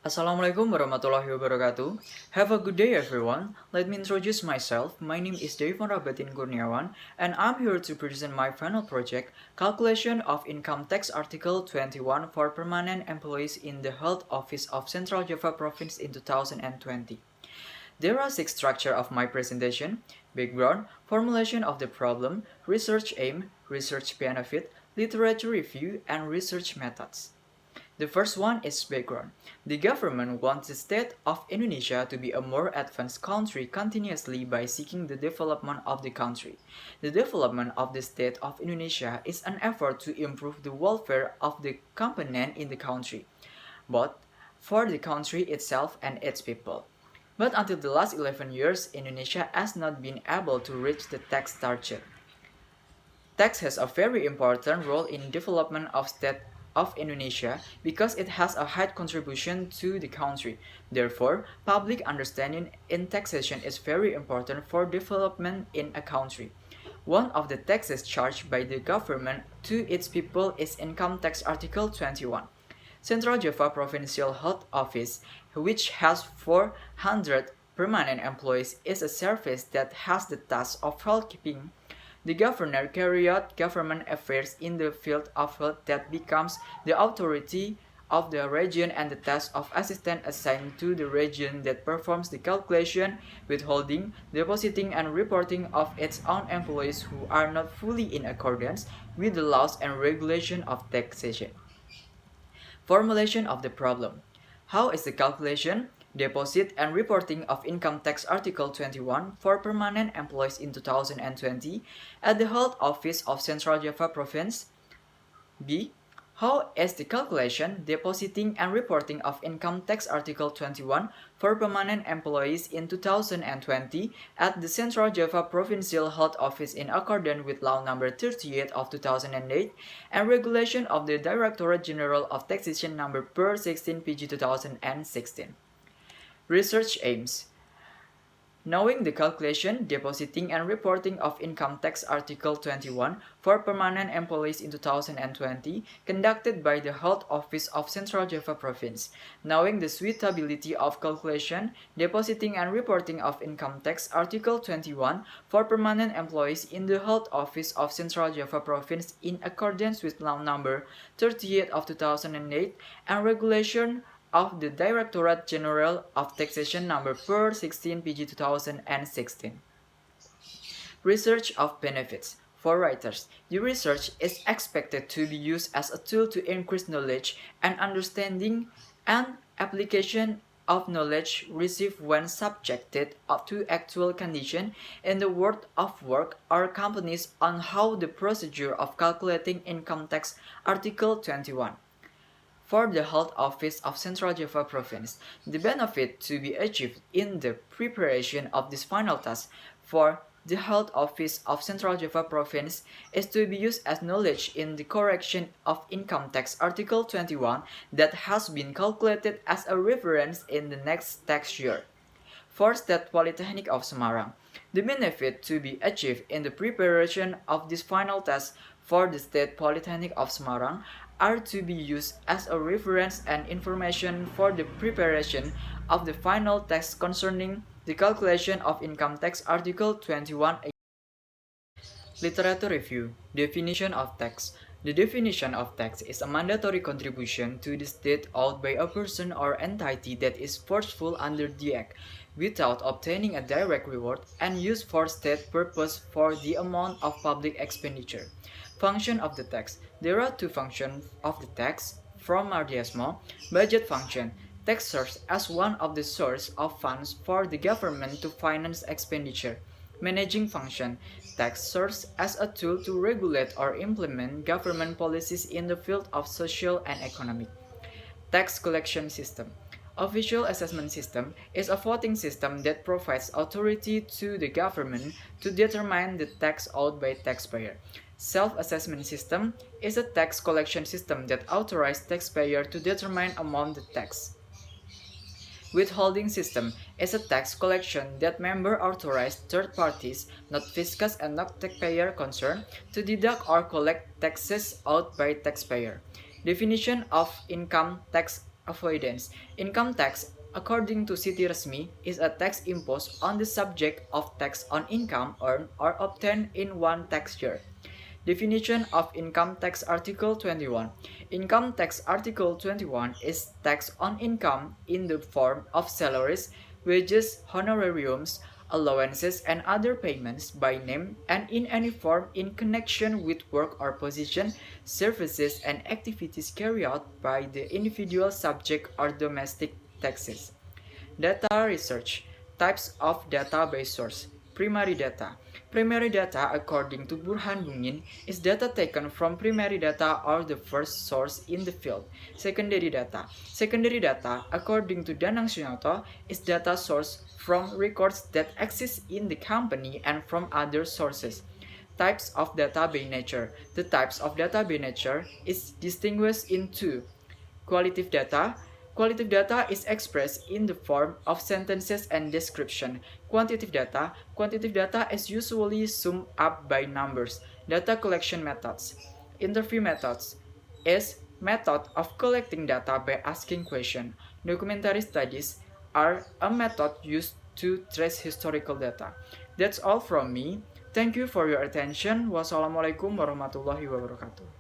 Assalamualaikum warahmatullahi wabarakatuh. Have a good day everyone. Let me introduce myself. My name is Devon Rabatin Kurniawan and I'm here to present my final project, Calculation of Income Tax Article 21 for Permanent Employees in the Health Office of Central Java Province in 2020. There are six structure of my presentation: background, formulation of the problem, research aim, research benefit, literature review, and research methods. The first one is background. The government wants the state of Indonesia to be a more advanced country continuously by seeking the development of the country. The development of the state of Indonesia is an effort to improve the welfare of the component in the country, both for the country itself and its people. But until the last 11 years, Indonesia has not been able to reach the tax target. Tax has a very important role in development of state of Indonesia because it has a high contribution to the country. Therefore, public understanding in taxation is very important for development in a country. One of the taxes charged by the government to its people is Income Tax Article 21. Central Java Provincial Health Office, which has 400 permanent employees, is a service that has the task of health keeping. The governor carries out government affairs in the field of health that becomes the authority of the region and the task of assistant assigned to the region that performs the calculation, withholding, depositing and reporting of its own employees who are not fully in accordance with the laws and regulation of taxation. Formulation of the problem. How is the calculation, deposit, and reporting of income tax Article 21 for permanent employees in 2020 at the Health Office of Central Java Province? B. How is the calculation, depositing, and reporting of income tax Article 21 for permanent employees in 2020 at the Central Java Provincial Health Office in accordance with Law No. 38 of 2008 and Regulation of the Directorate General of Taxation No. per 16 PG 2016. Research aims. Knowing the calculation, depositing, and reporting of income tax Article 21 for permanent employees in 2020 conducted by the Health Office of Central Java Province. Knowing the suitability of calculation, depositing, and reporting of income tax Article 21 for permanent employees in the Health Office of Central Java Province in accordance with Law No. 38 of 2008 and Regulation of the Directorate General of Taxation No. per 16 PG 2016. Research of benefits. For writers, the research is expected to be used as a tool to increase knowledge and understanding and application of knowledge received when subjected to actual conditions in the world of work or companies on how the procedure of calculating income tax Article 21. For the Health Office of Central Java Province, the benefit to be achieved in the preparation of this final task for the Health Office of Central Java Province is to be used as knowledge in the correction of Income Tax Article 21 that has been calculated as a reference in the next tax year. For State Polytechnic of Semarang, the benefit to be achieved in the preparation of this final test for the State Polytechnic of Semarang are to be used as a reference and information for the preparation of the final test concerning the calculation of income tax Article 21. Literature review. Definition of tax. The definition of tax is a mandatory contribution to the state owed by a person or entity that is forceful under the Act without obtaining a direct reward and used for state purpose for the amount of public expenditure. Function of the tax. There are two functions of the tax from Mardiasmo. Budget function. Tax serves as one of the source of funds for the government to finance expenditure. Managing function. Tax serves as a tool to regulate or implement government policies in the field of social and economic. Tax collection system. Official assessment system is a voting system that provides authority to the government to determine the tax owed by taxpayer. Self-assessment system is a tax collection system that authorizes taxpayer to determine amount the tax. Withholding system is a tax collection that member authorized third parties, not fiscus and not taxpayer concerned, to deduct or collect taxes owed by taxpayer. Definition of income tax avoidance. Income tax, according to Siti Resmi, is a tax imposed on the subject of tax on income earned or obtained in one tax year. Definition of Income Tax Article 21. Income Tax Article 21 is tax on income in the form of salaries, wages, honorariums, allowances, and other payments by name and in any form in connection with work or position, services, and activities carried out by the individual subject or domestic taxes. Data research. Types of database source. Primary data. Primary data, according to Burhan Bungin, is data taken from primary data or the first source in the field. Secondary data. Secondary data, according to Danang Sunyoto, is data source from records that exist in the company and from other sources. Types of data by nature. The types of data by nature is distinguished into qualitative data. Qualitative data is expressed in the form of sentences and description. Quantitative data is usually summed up by numbers. Data collection methods. Interview methods is method of collecting data by asking questions. Documentary studies are a method used to trace historical data. That's all from me. Thank you for your attention. Wassalamualaikum warahmatullahi wabarakatuh.